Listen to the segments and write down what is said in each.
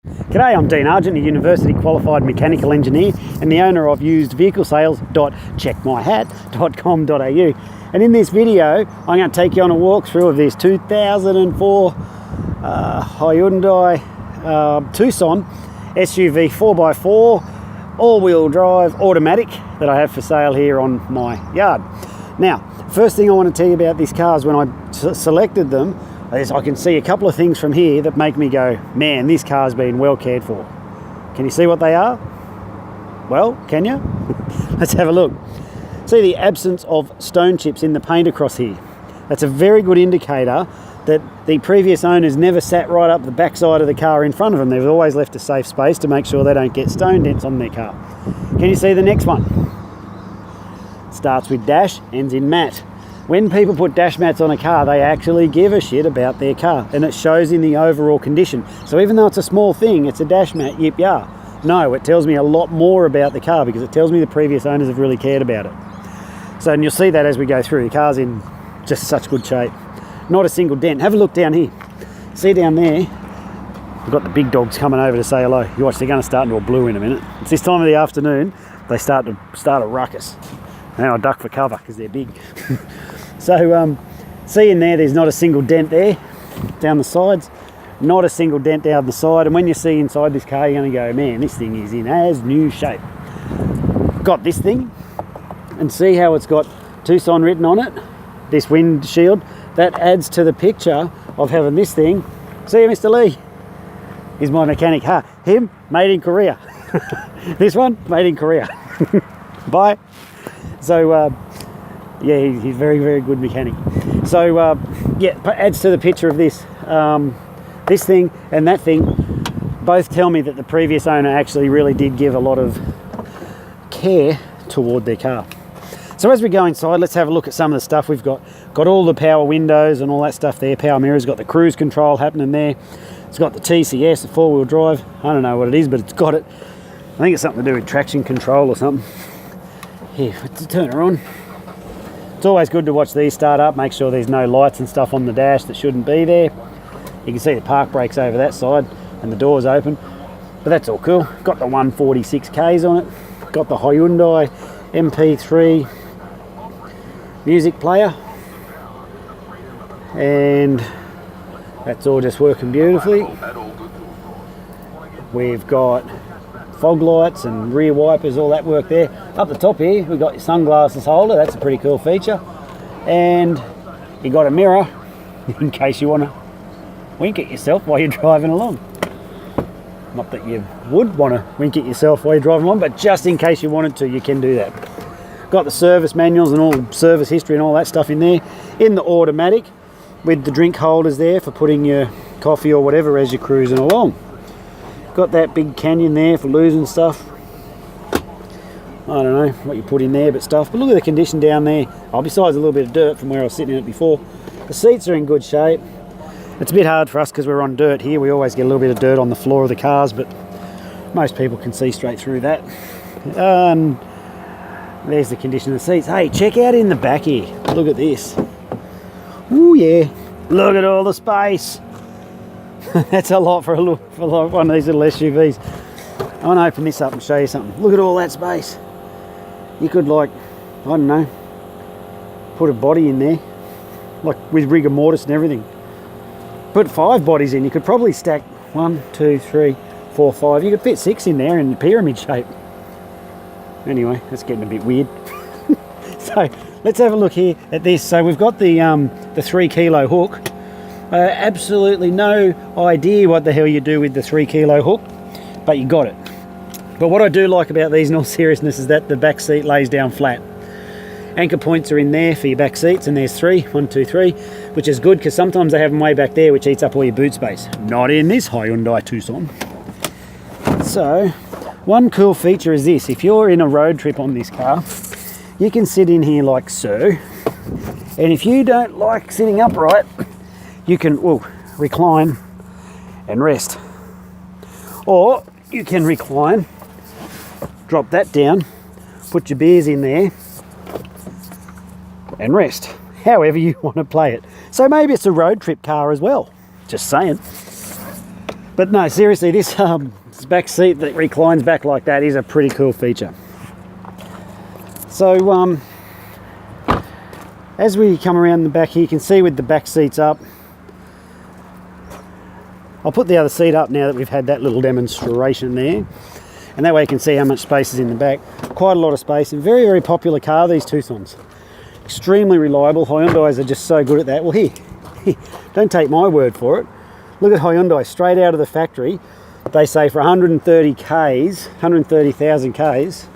G'day, I'm Dean Argent, a university qualified mechanical engineer and the owner of usedvehiclesales.checkmyhat.com.au. And in this video, I'm going to take you on a walkthrough of this 2004 Hyundai Tucson SUV 4x4 all-wheel drive automatic that I have for sale here on my yard. Now, first thing I want to tell you about this car is when I selected them, is I can see a couple of things from here that make me go, man, this car's been well cared for. Can you see what they are? Well, can you? Let's have a look. See the absence of stone chips in the paint across here. That's a very good indicator that the previous owners never sat right up the backside of the car in front of them. They've always left a safe space to make sure they don't get stone dents on their car. Can you see the next one? Starts with dash, ends in matte. When people put dash mats on a car, they actually give a shit about their car, and it shows in the overall condition. So even though it's a small thing, it's a dash mat, yip yah. No, it tells me a lot more about the car because it tells me the previous owners have really cared about it. So, and you'll see that as we go through. The car's in just such good shape. Not a single dent. Have a look down here. See down there, we've got the big dogs coming over to say hello. You watch, they're going to start into a blue in a minute. It's this time of the afternoon, they start a ruckus. Now I duck for cover because they're big. So see in there, there's not a single dent there down the sides, not a single dent down the side. And when you see inside this car, you're going to go, man, this thing is in as new shape. Got this thing, and see how it's got Tucson written on it, this windshield. That adds to the picture of having this thing. See you, Mr. Lee. He's my mechanic. Him, made in Korea. This one, made in Korea. Bye. So, yeah, he's very, very good mechanic. So, yeah, adds to the picture of this. This thing and that thing both tell me that the previous owner actually really did give a lot of care toward their car. So as we go inside, let's have a look at some of the stuff we've got. Got all the power windows and all that stuff there. Power mirrors, got the cruise control happening there. It's got the TCS, the four-wheel drive. I don't know what it is, but it's got it. I think it's something to do with traction control or something. Here, let's turn her on. It's always good to watch these start up, make sure there's no lights and stuff on the dash that shouldn't be there. You can see the park brakes over that side and the door's open, but that's all cool. Got the 146Ks on it. Got the Hyundai MP3 music player, and that's all just working beautifully. We've got fog lights and rear wipers, all that work there. Up the top here, we've got your sunglasses holder. That's a pretty cool feature. And you got a mirror in case you want to wink at yourself while you're driving along. Not that you would want to wink at yourself while you're driving along, but just in case you wanted to, you can do that. Got the service manuals and all service history and all that stuff in there. In the automatic, with the drink holders there for putting your coffee or whatever as you're cruising along. Got that big canyon there for losing stuff. I don't know what you put in there, but stuff. But look at the condition down there. Oh, besides a little bit of dirt from where I was sitting in it before. The seats are in good shape. It's a bit hard for us because we're on dirt here. We always get a little bit of dirt on the floor of the cars, but most people can see straight through that. There's the condition of the seats. Hey, check out in the back here. Look at this. Ooh, yeah. Look at all the space. That's a lot for one of these little SUVs. I want to open this up and show you something. Look at all that space. You could, like, I don't know, put a body in there, like with rigor mortis and everything. Put 5 bodies in. You could probably stack 1, 2, 3, 4, 5. You could fit 6 in there in pyramid shape. Anyway, that's getting a bit weird. So let's have a look here at this. So we've got the 3 kilo hook. Absolutely no idea what the hell you do with the 3 kilo hook, but you got it. But what I do like about these in all seriousness is that the back seat lays down flat. Anchor points are in there for your back seats, and there's 3, 1, 2, 3, which is good because sometimes they have them way back there, which eats up all your boot space. Not in this Hyundai Tucson. So one cool feature is this: if you're in a road trip on this car, you can sit in here like so, and if you don't like sitting upright, you can recline and rest. Or you can recline, drop that down, put your beers in there and rest, however you want to play it. So maybe it's a road trip car as well, just saying. But no, seriously, this back seat that reclines back like that is a pretty cool feature. So as we come around the back here, you can see with the back seats up, I'll put the other seat up now that we've had that little demonstration there, and that way you can see how much space is in the back. Quite a lot of space, and very, very popular car, these Tucsons. Extremely reliable. Hyundais are just so good at that. Well, here, don't take my word for it. Look at Hyundai, straight out of the factory. They say for 130 Ks, 130,000 Ks,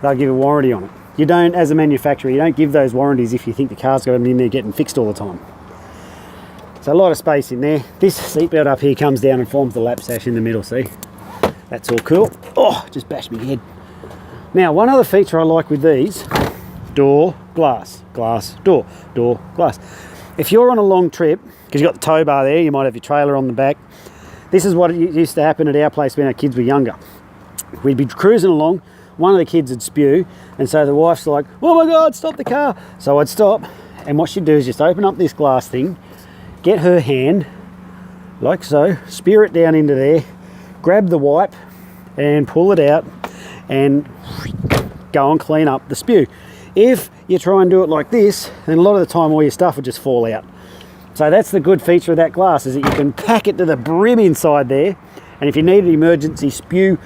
they'll give a warranty on it. You don't, as a manufacturer, you don't give those warranties if you think the car's got them in there getting fixed all the time. So a lot of space in there. This seatbelt up here comes down and forms the lap sash in the middle, see? That's all cool. Oh, just bashed my head. Now, one other feature I like with these, door, glass, glass, door, glass. If you're on a long trip, because you've got the tow bar there, you might have your trailer on the back. This is what used to happen at our place when our kids were younger. We'd be cruising along, one of the kids would spew, and so the wife's like, oh my God, stop the car. So I'd stop, and what she'd do is just open up this glass thing, get her hand, like so, spear it down into there, grab the wipe, and pull it out, and go and clean up the spew. If you try and do it like this, then a lot of the time all your stuff will just fall out. So that's the good feature of that glass, is that you can pack it to the brim inside there, and if you need an emergency spew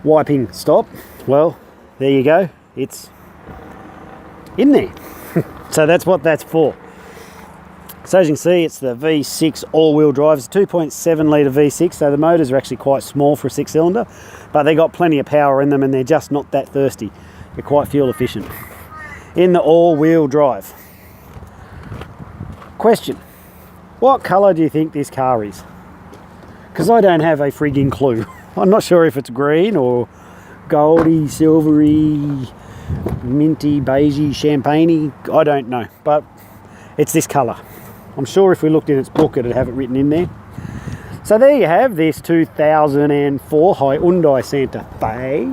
wiping stop, well, there you go, it's in there. So that's what that's for. So as you can see, it's the V6 all-wheel drive. It's a 2.7 litre V6, so the motors are actually quite small for a 6-cylinder, but they got plenty of power in them and they're just not that thirsty. They're quite fuel efficient. In the all-wheel drive. Question, what colour do you think this car is? Because I don't have a frigging clue. I'm not sure if it's green or goldy, silvery, minty, beigey, champagne-y. I don't know, but it's this colour. I'm sure if we looked in its book, it'd have it written in there. So there you have this 2004 Hyundai Santa Fe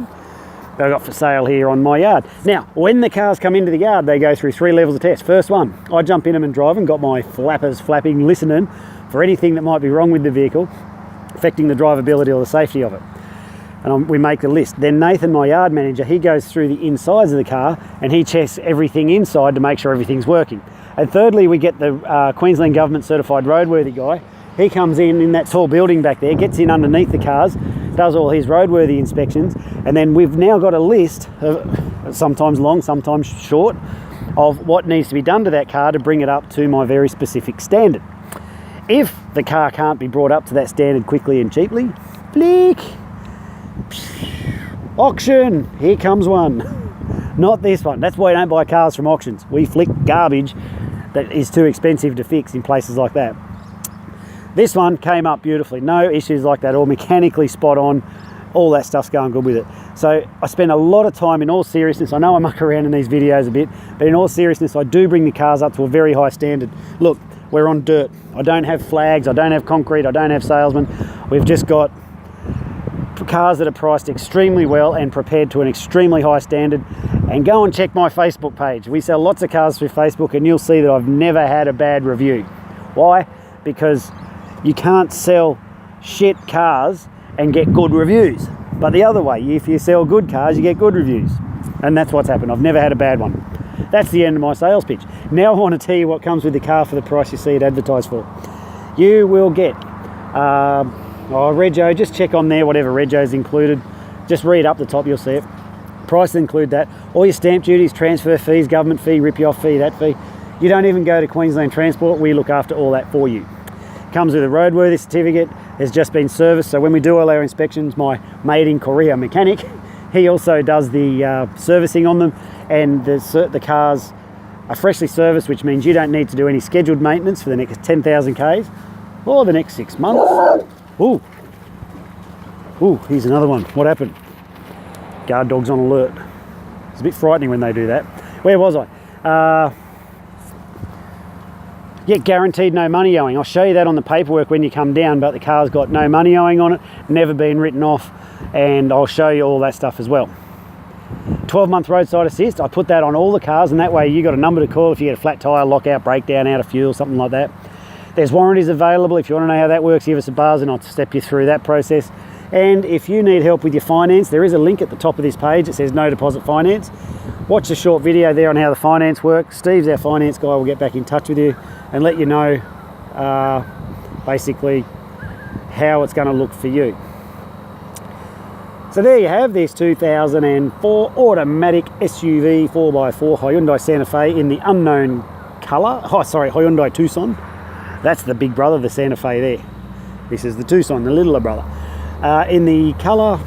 that I got for sale here on my yard. Now, when the cars come into the yard, they go through 3 levels of test. First one, I jump in them and drive them, got my flappers flapping, listening for anything that might be wrong with the vehicle, affecting the drivability or the safety of it. And we make the list. Then Nathan, my yard manager, he goes through the insides of the car and he checks everything inside to make sure everything's working. And thirdly, we get the Queensland Government certified roadworthy guy. He comes in that tall building back there, gets in underneath the cars, does all his roadworthy inspections, and then we've now got a list, sometimes long, sometimes short, of what needs to be done to that car to bring it up to my very specific standard. If the car can't be brought up to that standard quickly and cheaply, flick, auction, here comes one. Not this one. That's why I don't buy cars from auctions. We flick garbage that is too expensive to fix in places like that. This one came up beautifully, no issues like that, all mechanically spot on, all that stuff's going good with it. So I spend a lot of time, in all seriousness, I know I muck around in these videos a bit, but in all seriousness, I do bring the cars up to a very high standard. Look, we're on dirt. I don't have flags, I don't have concrete, I don't have salesmen. We've just got cars that are priced extremely well and prepared to an extremely high standard. And go and check my Facebook page. We sell lots of cars through Facebook and you'll see that I've never had a bad review. Why? Because you can't sell shit cars and get good reviews. But the other way, if you sell good cars, you get good reviews. And that's what's happened. I've never had a bad one. That's the end of my sales pitch. Now I want to tell you what comes with the car for the price you see it advertised for. You will get rego, just check on there, whatever rego's included. Just read up the top, you'll see it. Price include that. All your stamp duties, transfer fees, government fee, rip-you-off fee, that fee. You don't even go to Queensland Transport. We look after all that for you. Comes with a roadworthy certificate, has just been serviced, so when we do all our inspections, my made in Korea mechanic, he also does the servicing on them, and the cars are freshly serviced, which means you don't need to do any scheduled maintenance for the next 10,000 Ks or the next 6 months. Ooh, here's another one. What happened? Guard dog's on alert. It's a bit frightening when they do that. Where was I? Yeah, guaranteed no money owing. I'll show you that on the paperwork when you come down, but the car's got no money owing on it, never been written off, and I'll show you all that stuff as well. 12-month roadside assist, I put that on all the cars, and that way you got a number to call if you get a flat tyre, lockout, breakdown, out of fuel, something like that. There's warranties available. If you want to know how that works, give us a buzz and I'll step you through that process. And if you need help with your finance, there is a link at the top of this page. It says no deposit finance. Watch a short video there on how the finance works. Steve's our finance guy. Will get back in touch with you and let you know basically how it's going to look for you. So there you have this 2004 automatic SUV 4x4 Hyundai Santa Fe in the unknown colour. Oh, sorry, Hyundai Tucson. That's the big brother, the Santa Fe there. This is the Tucson, the littler brother. In the colour,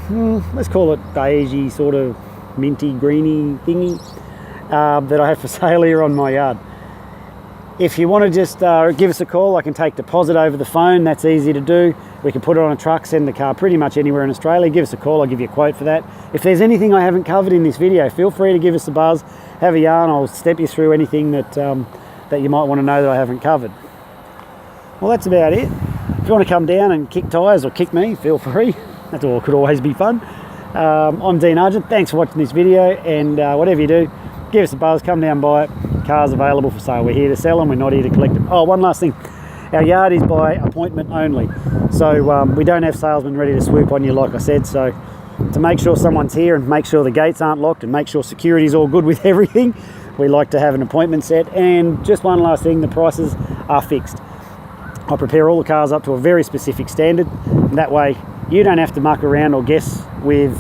let's call it beigey, sort of minty, greeny thingy that I have for sale here on my yard. If you want to just give us a call, I can take deposit over the phone. That's easy to do. We can put it on a truck, send the car pretty much anywhere in Australia. Give us a call, I'll give you a quote for that. If there's anything I haven't covered in this video, feel free to give us a buzz, have a yarn. I'll step you through anything that, that you might want to know that I haven't covered. Well, that's about it. If you want to come down and kick tyres or kick me, feel free. That all could always be fun. I'm Dean Argent. Thanks for watching this video, and whatever you do, give us a buzz, come down by it. Cars available for sale. We're here to sell them, we're not here to collect them. Oh, one last thing. Our yard is by appointment only. So we don't have salesmen ready to swoop on you, like I said. So to make sure someone's here and make sure the gates aren't locked and make sure security's all good with everything, we like to have an appointment set. And just one last thing, the prices are fixed. I prepare all the cars up to a very specific standard. And that way you don't have to muck around or guess with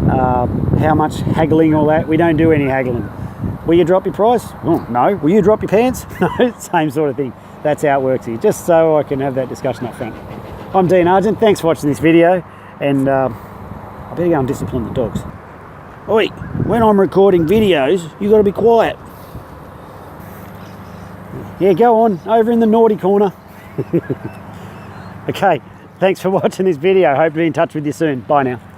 how much haggling, all that. We don't do any haggling. Will you drop your price? Oh, no. Will you drop your pants? No, same sort of thing. That's how it works here, just so I can have that discussion up front. I'm Dean Argent. Thanks for watching this video, and I better go and discipline the dogs. Oi, when I'm recording videos, you've got to be quiet. Yeah, go on, over in the naughty corner. Okay, thanks for watching this video. Hope to be in touch with you soon. Bye now.